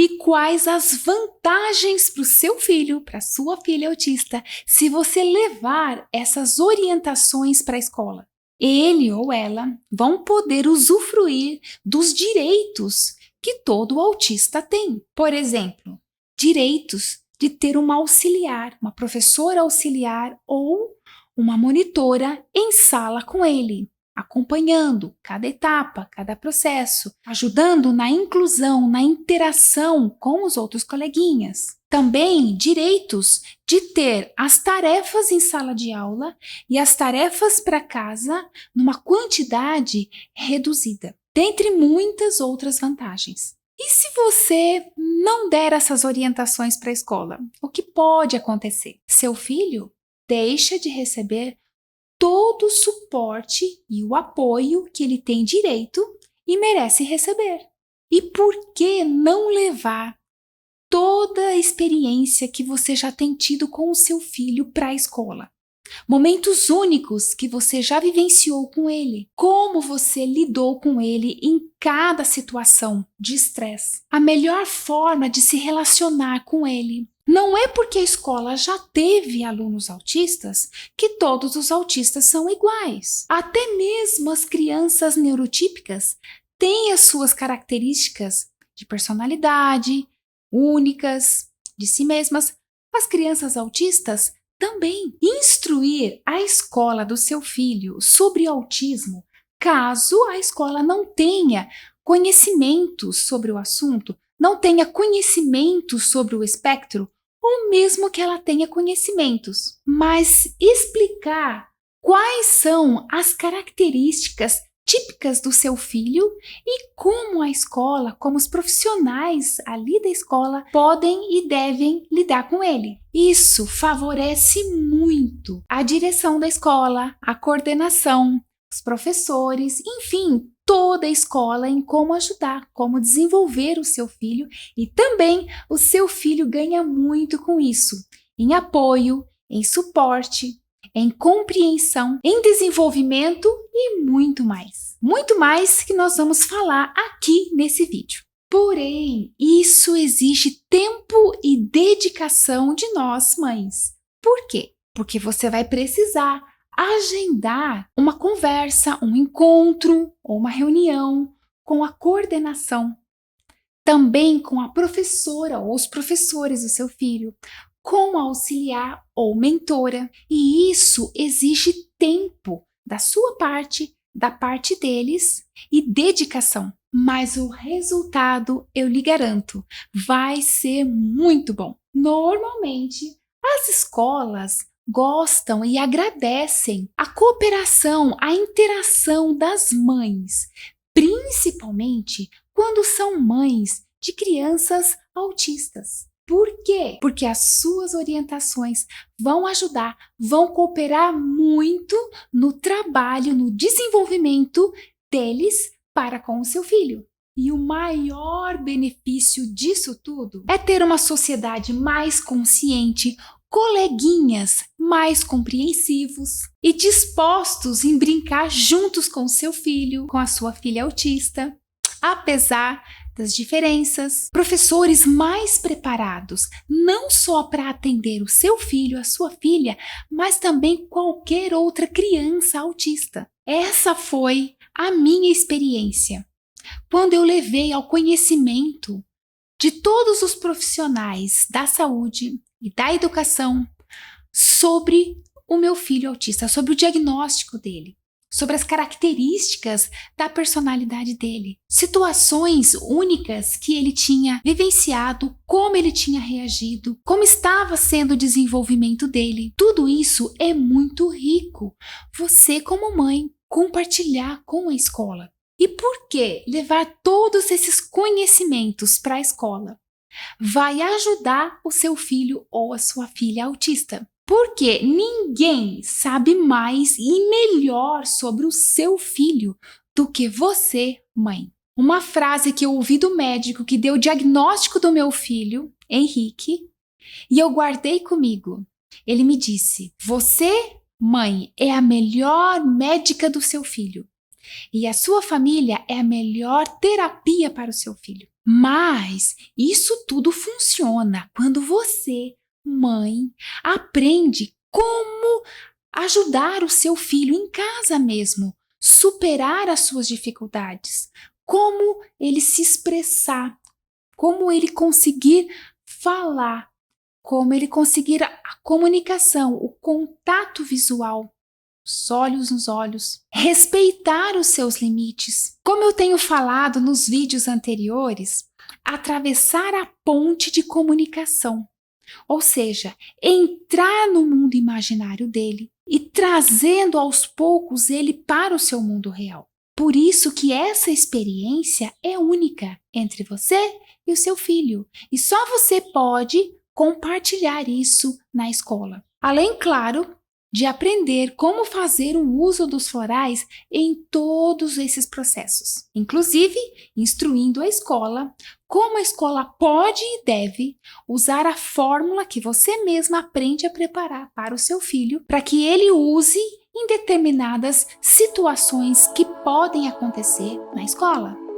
E quais as vantagens para o seu filho, para sua filha autista, se você levar essas orientações para a escola? Ele ou ela vão poder usufruir dos direitos que todo autista tem. Por exemplo, direitos de ter uma auxiliar, uma professora auxiliar ou uma monitora em sala com ele, acompanhando cada etapa, cada processo, ajudando na inclusão, na interação com os outros coleguinhas. Também direitos de ter as tarefas em sala de aula e as tarefas para casa numa quantidade reduzida, dentre muitas outras vantagens. E se você não der essas orientações para a escola, o que pode acontecer? Seu filho deixa de receber todo o suporte e o apoio que ele tem direito e merece receber. E por que não levar toda a experiência que você já tem tido com o seu filho para a escola? Momentos únicos que você já vivenciou com ele, como você lidou com ele em cada situação de estresse, a melhor forma de se relacionar com ele. Não é porque a escola já teve alunos autistas que todos os autistas são iguais. Até mesmo as crianças neurotípicas têm as suas características de personalidade, únicas, de si mesmas. As crianças autistas também. Instruir a escola do seu filho sobre autismo, caso a escola não tenha conhecimento sobre o assunto, não tenha conhecimento sobre o espectro, ou mesmo que ela tenha conhecimentos, mas explicar quais são as características típicas do seu filho e como a escola, como os profissionais ali da escola podem e devem lidar com ele. Isso favorece muito a direção da escola, a coordenação, os professores, enfim, toda a escola em como ajudar, como desenvolver o seu filho, e também o seu filho ganha muito com isso, em apoio, em suporte, em compreensão, em desenvolvimento e muito mais. Muito mais que nós vamos falar aqui nesse vídeo. Porém, isso exige tempo e dedicação de nós, mães. Por quê? Porque você vai precisar agendar uma conversa, um encontro ou uma reunião com a coordenação, também com a professora ou os professores do seu filho, com a auxiliar ou mentora, e isso exige tempo da sua parte, da parte deles e dedicação. Mas o resultado, eu lhe garanto, vai ser muito bom. Normalmente, as escolas gostam e agradecem a cooperação, a interação das mães, principalmente quando são mães de crianças autistas. Por quê? Porque as suas orientações vão ajudar, vão cooperar muito no trabalho, no desenvolvimento deles para com o seu filho. E o maior benefício disso tudo é ter uma sociedade mais consciente, coleguinhas mais compreensivos e dispostos em brincar juntos com o seu filho, com a sua filha autista, apesar das diferenças, professores mais preparados, não só para atender o seu filho, a sua filha, mas também qualquer outra criança autista. Essa foi a minha experiência, quando eu levei ao conhecimento de todos os profissionais da saúde e da educação sobre o meu filho autista, sobre o diagnóstico dele, sobre as características da personalidade dele, situações únicas que ele tinha vivenciado, como ele tinha reagido, como estava sendo o desenvolvimento dele. Tudo isso é muito rico. Você, como mãe, compartilhar com a escola. E por que levar todos esses conhecimentos para a escola vai ajudar o seu filho ou a sua filha autista? Porque ninguém sabe mais e melhor sobre o seu filho do que você, mãe. Uma frase que eu ouvi do médico que deu o diagnóstico do meu filho, Henrique, e eu guardei comigo. Ele me disse: você, mãe, é a melhor médica do seu filho. E a sua família é a melhor terapia para o seu filho. Mas isso tudo funciona quando você, mãe, aprende como ajudar o seu filho em casa mesmo, superar as suas dificuldades, como ele se expressar, como ele conseguir falar, como ele conseguir a comunicação, o contato visual, os olhos nos olhos, respeitar os seus limites. Como eu tenho falado nos vídeos anteriores, atravessar a ponte de comunicação, ou seja, entrar no mundo imaginário dele e trazendo aos poucos ele para o seu mundo real. Por isso que essa experiência é única entre você e o seu filho, e só você pode compartilhar isso na escola. Além, claro, de aprender como fazer o uso dos florais em todos esses processos, inclusive instruindo a escola como a escola pode e deve usar a fórmula que você mesma aprende a preparar para o seu filho, para que ele use em determinadas situações que podem acontecer na escola.